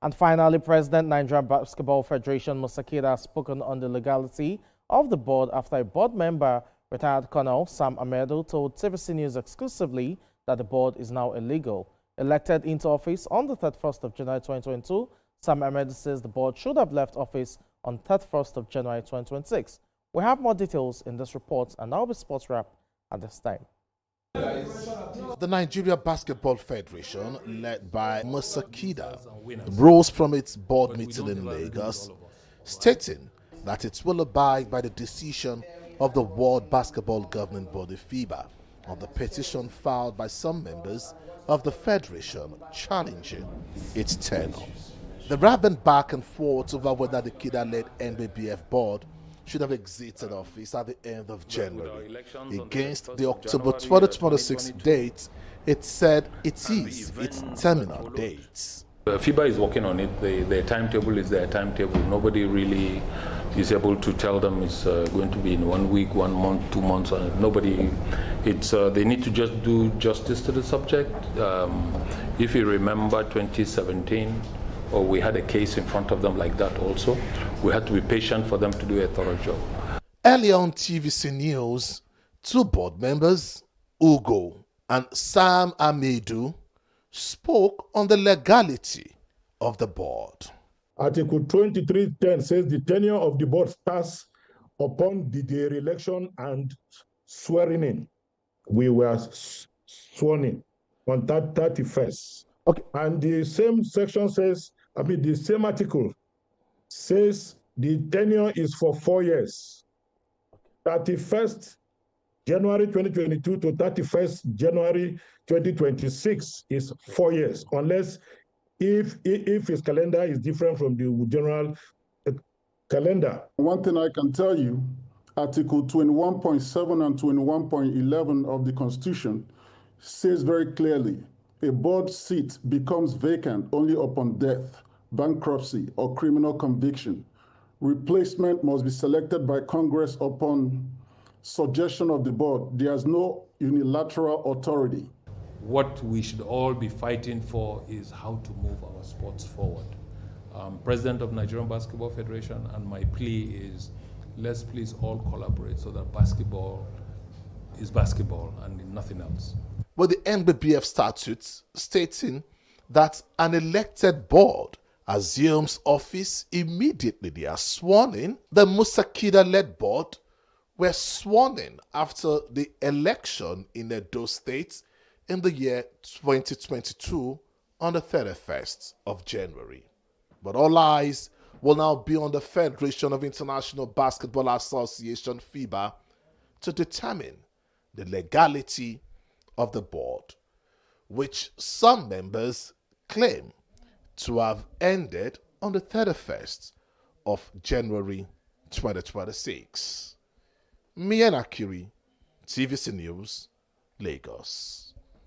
And finally, President Nigeria Basketball Federation Musa Kida has spoken on the legality of the board after a board member, retired Colonel Sam Amadu, told TVC News exclusively that the board is now illegal. Elected into office on the 31st of January 2022, Sam Amadu says the board should have left office on 31st of January 2026. We have more details in this report, and I'll be sports wrap at this time. The Nigeria Basketball Federation, led by Musa Kida, rose from its board meeting in Lagos, stating that it will abide by the decision of the World Basketball Governing Body FIBA on the petition filed by some members of the Federation challenging its tenure. There have been back and forth over whether the Kida-led NBBF board should have exited office at the end of January. Against the October 2026 date, it said it is its terminal date. FIBA is working on it. Their timetable is their timetable. Nobody really is able to tell them it's going to be in 1 week, 1 month, 2 months. Nobody. They need to just do justice to the subject. If you remember 2017, we had a case in front of them like that also. We had to be patient for them to do a thorough job. Earlier on TVC News, two board members, Ugo and Sam Amadu, spoke on the legality of the board. Article 2310 says the tenure of the board starts upon the re-election and swearing in. We were sworn in on that 31st. Okay. And the same section says, the same article says the tenure is for 4 years. 31st January 2022 to 31st January 2026 is 4 years, unless if his calendar is different from the general calendar. One thing I can tell you, Article 21.7 and 21.11 of the Constitution says very clearly, a board seat becomes vacant only upon death, bankruptcy, or criminal conviction. Replacement must be selected by Congress upon suggestion of the board. There is no unilateral authority. What we should all be fighting for is how to move our sports forward. President of Nigerian Basketball Federation, and my plea is, let's please all collaborate so that basketball is basketball and nothing else. With the NBBF statutes stating that an elected board assumes office immediately they are sworn in, the Musa Kida-led board were sworn in after the election in Edo State in the year 2022 on the 31st of January. But all eyes will now be on the Federation of International Basketball Association, FIBA, to determine the legality of the board, which some members claim to have ended on the 31st of January 2026. Mian Akiri, TVC News, Lagos.